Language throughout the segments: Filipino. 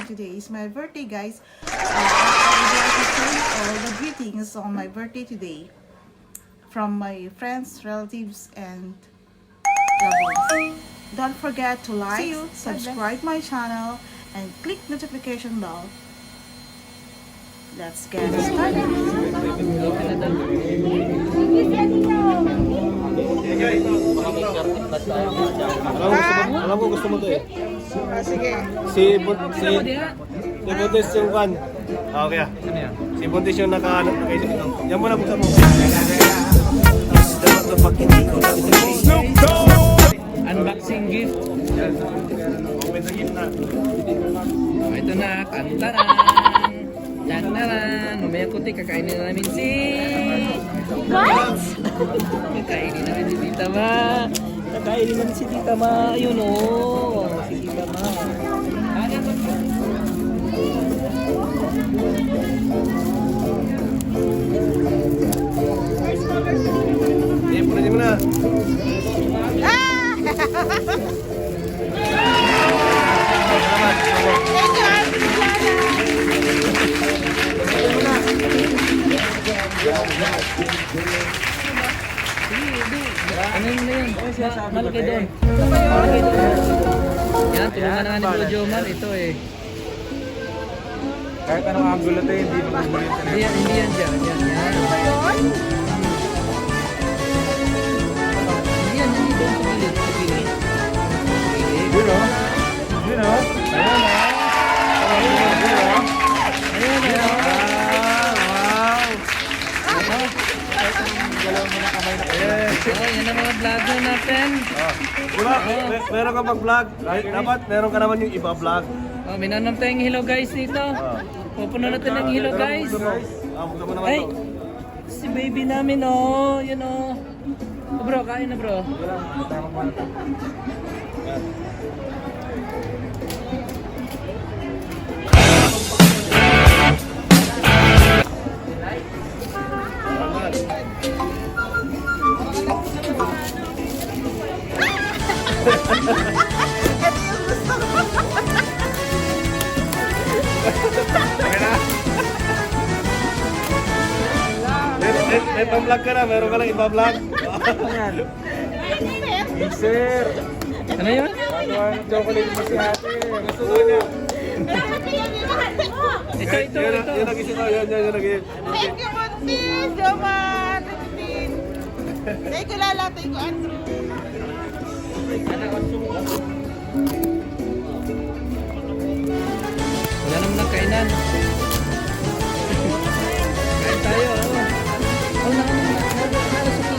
today is my birthday, guys. I would like to send all the greetings on my birthday today from my friends, relatives, and loved ones. Don't forget to like, subscribe my channel, and click notification bell. Let's get started. Alam ko gusto mo to eh. Sige. Si Buntis yung kan. Okay ah. Si Buntis yung nakaisip ito. Yan mo na buksan mo. Unboxing gift. Open the gift na. Ito na, kantaran. Kantaran. Mamaya kuti, kakainin na namin si... What? Kakainin namin si Tita Ma. Kakainin namin si Tita Ma. Ayun o. Si Tita Ma. Pwede mo na. Ano yun na yun? Malaki doon. Malaki doon. Yan, tulungan na nga ni Bro Jomar. Ito eh. Kahit anong angulo ito, hindi mo magulit. Hindi yan dyan. Yan. Hindi doon sa gilid. Sa gilid. Yun o. Yun o. Yan ang mga vlogger natin. Diba? Meron ka mag-vlog. Dapat meron ka naman yung iba-vlog. Minanam tayong hilo guys dito. Pupuno natin ng hilo guys. Buksan mo naman Ay, to. si baby namin oh. Yun oh. Bro, kain na bro. May pang-vlog ka na, meron ka lang iba-vlog. Sir, Ano yun? chocolate mo si ate. Gusto mo niya. Ito. Yan nag-isip ko, yan nag-isip. Thank you, Buntis! Jomar! Thank you, Lala. Thank you, Andrew. Wala naman ng kainan. Kain tayo. Oh, nakasukit.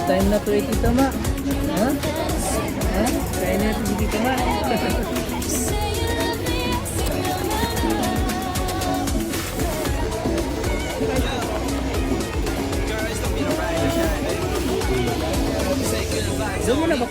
Time na to eh, Tita Ma. Ha? Kain na ito si Tita Ma. Doon mo na ba?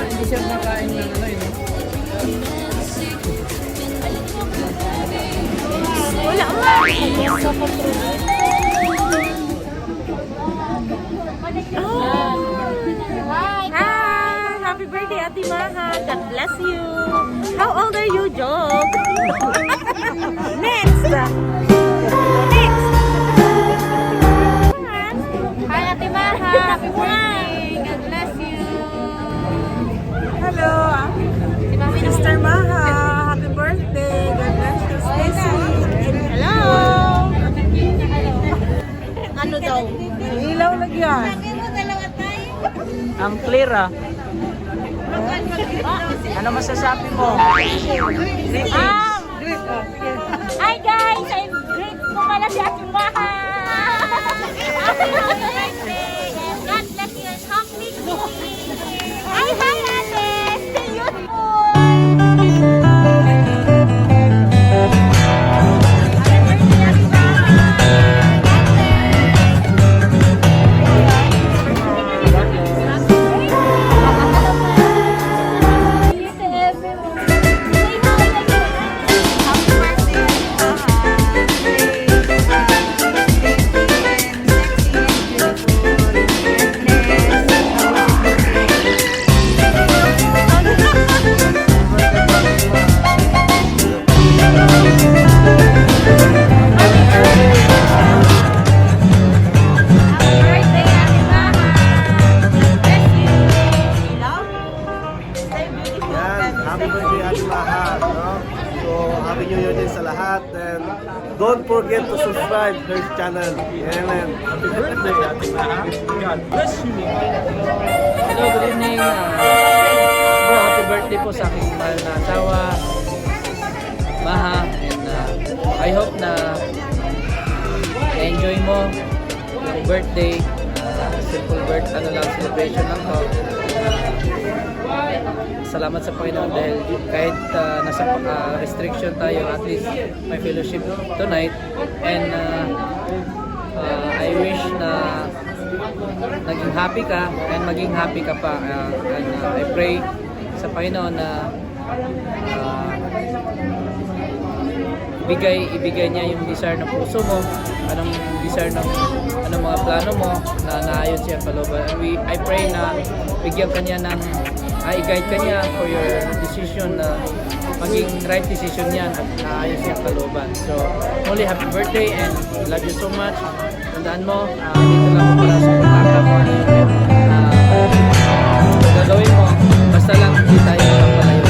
Hindi siya makain ng ano yun. Wala nga. Hi! Happy birthday, Ate Maha. God bless you. How old are you, Job? Next! Next! Hi, Ate Maha. Happy birthday. God bless you. Hello, Si Mami Mr. Maha. Happy birthday. God bless you. Stay sweet. Hello! Ano daw? yan? Ang clear ah. Ano masasabi mo? Hi guys! I'm great ko pala si Ate Maha! Happy birthday! And God bless you and talk with me! Hi, hi Ate! Stay youthful! Yan, happy birthday Ate Maha, no? So, happy New Year din sa lahat. And don't forget to subscribe to her channel. Amen. Happy birthday Ate Maha. God bless you. Hello, good evening. Bro, happy birthday po sa aking mahal na asawa, Maha. And I hope na enjoy mo yung birthday. Simple celebration lang to. Salamat sa Panginoon dahil kahit nasa restriction tayo, at least may fellowship tonight. And I wish na naging happy ka and maging happy ka pa. And I pray sa Panginoon na ibigay niya yung desire ng puso mo, anong desire ng mga plano mo na naayon siya kalooban. I pray na bigyan kanya ng i-guide kanya for your decision na maging right decision yan at naayon siya kalooban. So, muli happy birthday and love you so much. Tandaan mo, dito lang mo para supportahan ka kung ano yung gagawin mo. Basta lang hindi tayo magpalayo.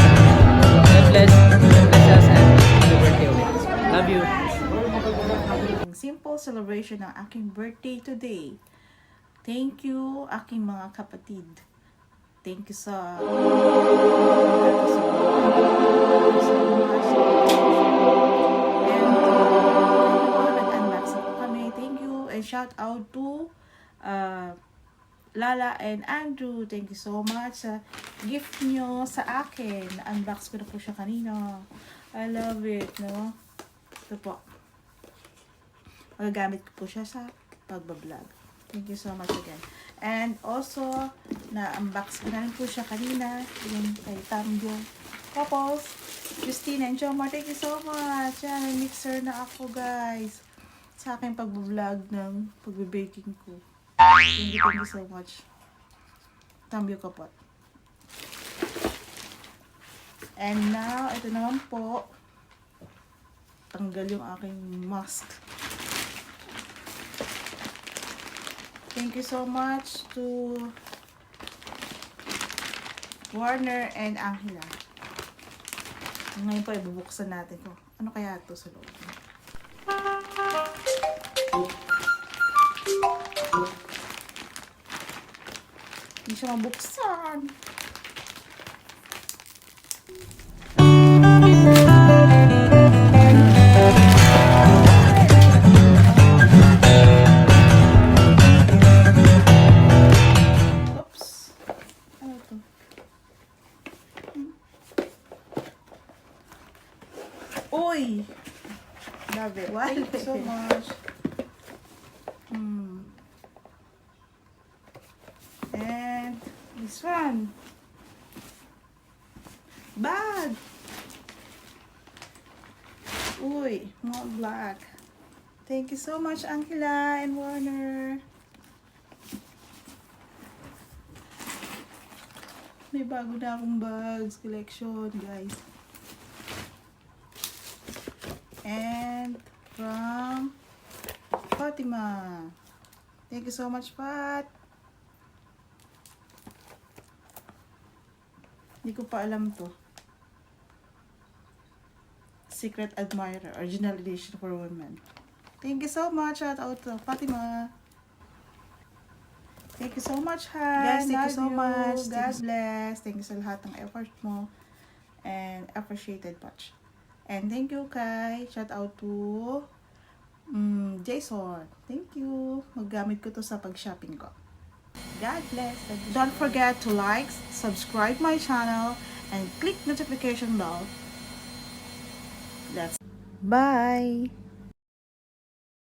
God bless us and happy birthday ulit. Love you. Simple celebration ng aking birthday today. Thank you, aking mga kapatid. Thank you sa nag-unbox ako kami. Thank you and shout out to Lala and Andrew. Thank you so much sa gift nyo sa akin. Unbox ko na po siya kanina. I love it, no? Ito po. Magagamit ko po siya sa pagbablog. Thank you so much again. And also, na-unbox ko na rin po siya kanina. Yung kay Tambio Couples. Christine and Jomar, thank you so much. Yan, may mixer na ako, guys. Sa aking pagbablog ng pagbe-baking ko. Thank you so much. Tambio Couple. And now, ito naman po. Tanggal yung aking mask. Thank you so much to Warner and Angela. Ngayon po, ibubuksan natin ko. Ano kaya ito sa loob? Hindi siya mabuksan. Uy! Love it. Thank you so much. And this one. Bag! Uy, more black. Thank you so much, Angela and Warner. May bago na akong bags collection, guys. And from Fatima. Thank you so much, Pat. Hindi ko pa alam to. Secret Admirer, original edition for women. Thank you so much. Shout out to Fatima. Thank you so much, Han. Guys, thank you Love so much. God bless. Thank you sa lahat ng effort mo. And appreciated much. And thank you kay, shout out to Jason. Thank you. Maggamit ko to sa pag-shopping ko. God bless. Don't forget to like, subscribe my channel, and click notification bell. Bye.